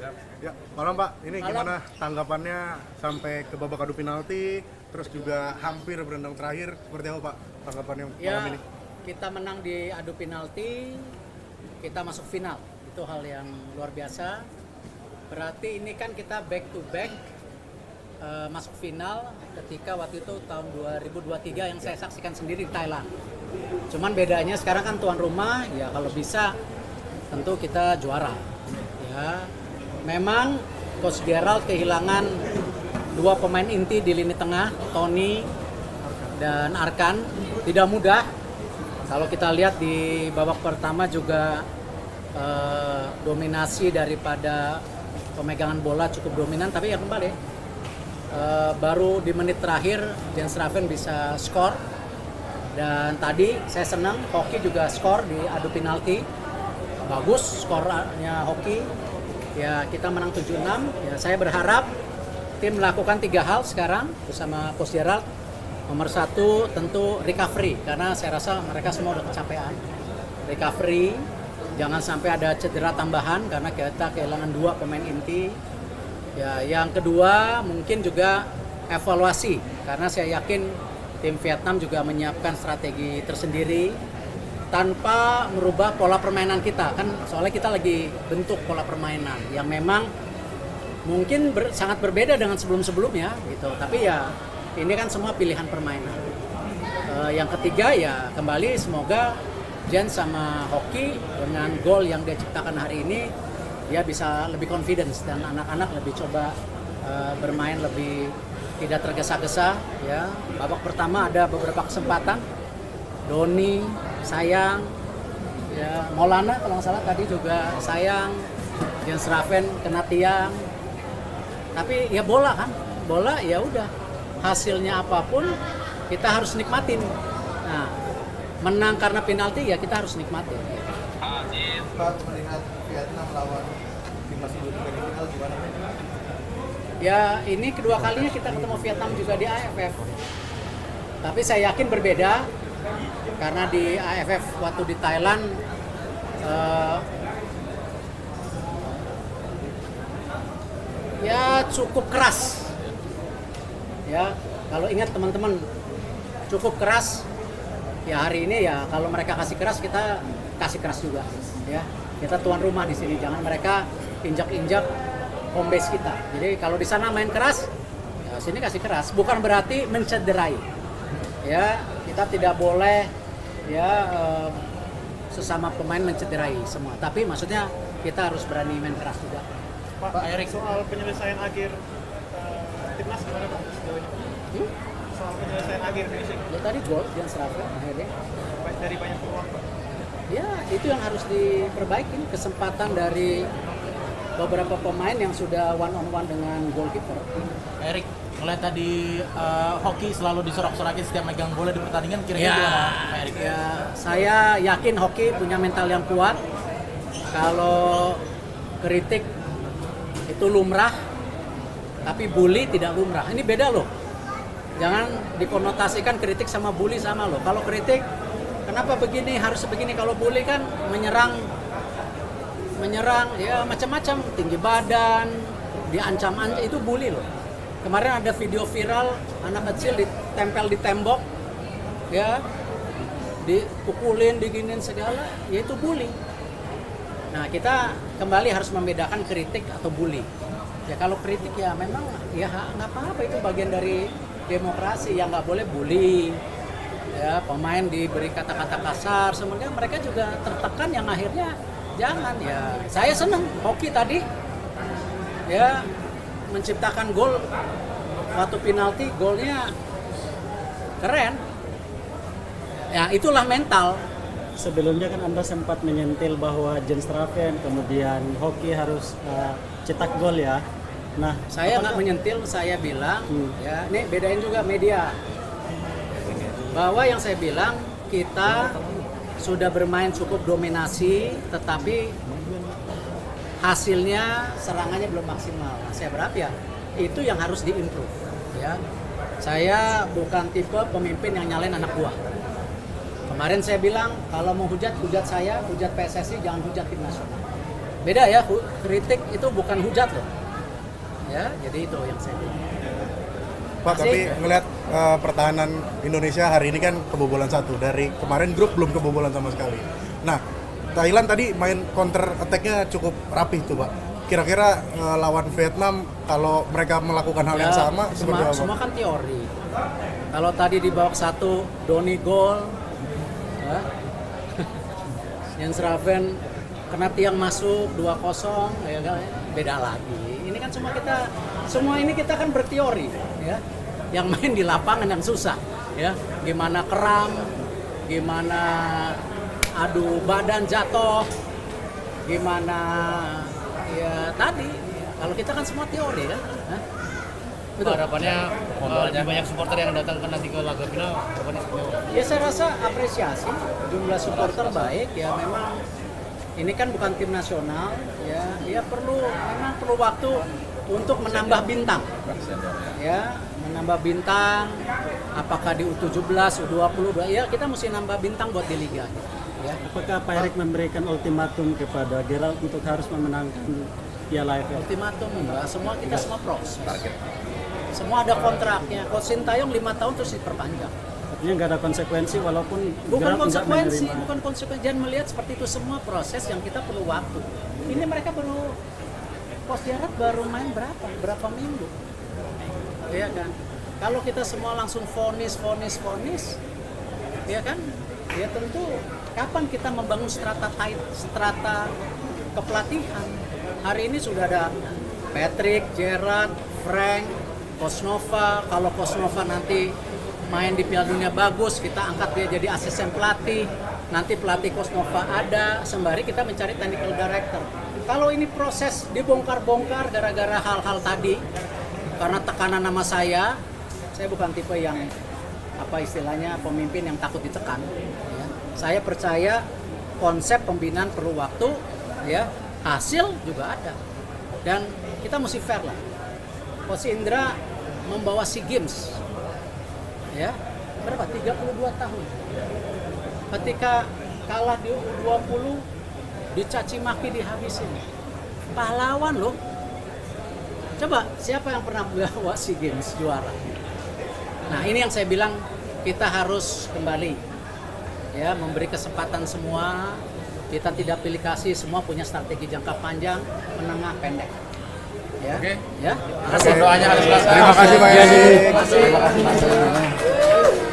Siap. Ya, malam Pak. Ini Malam. gimana tanggapannya sampai ke babak adu penalti, terus juga hampir berendang terakhir. Seperti apa Pak tanggapannya malam Ya, ini? kita menang di adu penalti, kita masuk final. Itu hal yang luar biasa. Berarti ini kan kita back to back masuk final ketika waktu itu tahun 2023 yang saya saksikan sendiri di Thailand. Cuman bedanya sekarang kan tuan rumah, ya kalau bisa tentu kita juara. Ya, memang Coach Gerald kehilangan dua pemain inti di lini tengah, Tony dan Arkan. Tidak mudah. Kalau kita lihat di babak pertama juga dominasi daripada pemegangan bola cukup dominan, tapi ya kembali baru di menit terakhir Jens Raven bisa skor. Dan tadi saya senang Hoki juga skor di adu penalti. Bagus skornya Hoki. Ya, kita menang 7-6. Ya, saya berharap tim melakukan 3 hal sekarang bersama Coach Gerald. Nomor 1 tentu recovery, karena saya rasa mereka semua udah kecapean. Recovery, jangan sampai ada cedera tambahan karena kita kehilangan 2 pemain inti. Ya, yang kedua mungkin juga evaluasi, karena saya yakin tim Vietnam juga menyiapkan strategi tersendiri tanpa merubah pola permainan kita. Kan soalnya kita lagi bentuk pola permainan yang memang mungkin sangat berbeda dengan sebelum-sebelumnya gitu. Tapi ya ini kan semua pilihan permainan. Yang ketiga ya kembali semoga Jen sama Hoki dengan gol yang dia ciptakan hari ini dia bisa lebih confidence dan anak-anak lebih coba bermain lebih tidak tergesa-gesa ya. Babak pertama ada beberapa kesempatan. Doni, Sayang, ya Maulana kalau nggak salah tadi juga Sayang, Jens Raven kena tiang. Tapi ya bola kan, bola ya udah. Hasilnya apapun kita harus nikmatin. Nah, menang karena penalti ya kita harus nikmatin. Pak, melihat Vietnam lawan timnas Indonesia di final gimana? Ya ini kedua kalinya kita ketemu Vietnam juga di AFF. Tapi saya yakin berbeda karena di AFF waktu di Thailand ya cukup keras. Ya kalau ingat teman-teman cukup keras. Ya hari ini ya kalau mereka kasih keras kita kasih keras juga. Ya kita tuan rumah di sini, jangan mereka injak-injak home base kita. Jadi kalau di sana main keras, ya sini kasih keras. Bukan berarti mencederai. Ya kita tidak boleh ya sesama pemain mencederai semua. Tapi maksudnya kita harus berani main keras juga. Pak Erik, soal penyelesaian akhir timnas gimana Pak sejauh ini? Soal penyelesaian akhir finishing Ya tadi gol Jens Raven akhirnya. dari banyak peluang Pak. Ya itu yang harus diperbaiki, kesempatan dari beberapa pemain yang sudah one on one dengan goalkeeper. Erik, melihat tadi Hoki selalu disorak-sorakin setiap megang bola di pertandingan, kira-kira Ya, gimana Pak Erik? ya saya yakin Hoki punya mental yang kuat. Kalau kritik itu lumrah, tapi bully tidak lumrah. Ini beda loh. Jangan dikonotasikan kritik sama bully sama loh. Kalau kritik, kenapa begini, harus begini. Kalau bully kan menyerang ya macam-macam, tinggi badan, diancam-ancam, itu bully loh. Kemarin ada video viral anak kecil ditempel di tembok, ya dipukulin, diginin segala, ya itu bully. Nah kita kembali harus membedakan kritik atau bully. Ya kalau kritik ya memang ya nggak apa-apa, itu bagian dari demokrasi, yang nggak boleh bully. Ya pemain diberi kata-kata kasar, sebenarnya mereka juga tertekan yang akhirnya jangan. Ya saya seneng Hoki tadi ya menciptakan gol waktu penalti, golnya keren. Ya itulah mental. Sebelumnya kan Anda sempat menyentil bahwa Jens Raven kemudian Hoki harus cetak gol ya. Nah, Saya nggak menyentil, saya bilang ya ini bedain juga media. Bahwa yang saya bilang kita sudah bermain cukup dominasi, tetapi hasilnya serangannya belum maksimal. Nah, saya berharap ya itu yang harus diimprove. Ya, saya bukan tipe pemimpin yang nyalain anak buah. Kemarin saya bilang kalau mau hujat saya, hujat PSSI, jangan hujat tim nasional. beda ya, kritik itu bukan hujat loh. Ya, jadi itu yang saya bilang. Pak, tapi ngelihat pertahanan Indonesia hari ini kan kebobolan 1. Dari kemarin grup belum kebobolan sama sekali. Nah, Thailand tadi main counter attack-nya cukup rapih tuh, Pak. Kira-kira lawan Vietnam kalau mereka melakukan hal yang sama seperti apa? Semua kan teori. Kalau tadi di babak 1 Doni gol, ya. Jens Raven kena tiang masuk 2-0, ya kan? Beda lagi. Ini kan semua ini kita kan berteori, ya. Yang main di lapangan yang susah, ya. Gimana keram, gimana adu badan jatuh, gimana ya tadi. Kalau kita kan semua teori kan. Hah? Betul. Harapannya lebih banyak supporter yang datang nanti ke laga final, harapannya seperti apa? Ya saya rasa apresiasi, jumlah supporter baik ya, memang ini kan bukan tim nasional ya memang perlu waktu untuk menambah bintang. Ya, menambah bintang apakah di U17, U20 ya kita mesti nambah bintang buat di liga gitu, ya. Apakah Pak Erik memberikan ultimatum kepada Gerald untuk harus memenangkan Piala AFF? Ultimatum enggak, kita semua proses. Semua ada kontraknya. Coach Sintayong 5 tahun terus diperpanjang. Artinya nggak ada konsekuensi walaupun Bukan Gerald nggak konsekuensi, menerima. bukan konsekuensi. Jangan melihat seperti itu, semua proses yang kita perlu waktu. Ini mereka Coach Gerald baru main berapa minggu, ya kan? Kalau kita semua langsung vonis, ya kan? Ya tentu kapan kita membangun strata kepelatihan? Hari ini sudah ada Patrick, Gerrard, Frank, Coach Nova. Kalau Coach Nova nanti main di Piala Dunia bagus, kita angkat dia jadi asisten pelatih. Nanti pelatih Coach Nova ada, sembari kita mencari technical director. Kalau ini proses dibongkar-bongkar gara-gara hal-hal tadi, karena tekanan nama saya bukan tipe yang apa istilahnya pemimpin yang takut ditekan. Ya. Saya percaya konsep pembinaan perlu waktu, ya, hasil juga ada. Dan kita mesti fair lah. Coach Indra membawa SEA Games, ya, berapa? 32 tahun. Ketika kalah di U20, dicaci maki, dihabisin. Pahlawan loh. Coba, siapa yang pernah bawa SEA Games juara? Nah, ini yang saya bilang kita harus kembali, ya, memberi kesempatan semua. Kita tidak pilih kasih, semua punya strategi jangka panjang, menengah, pendek. Ya. Oke. Ya. Terima kasih doanya. Terima kasih, Pak Erik. Terima kasih.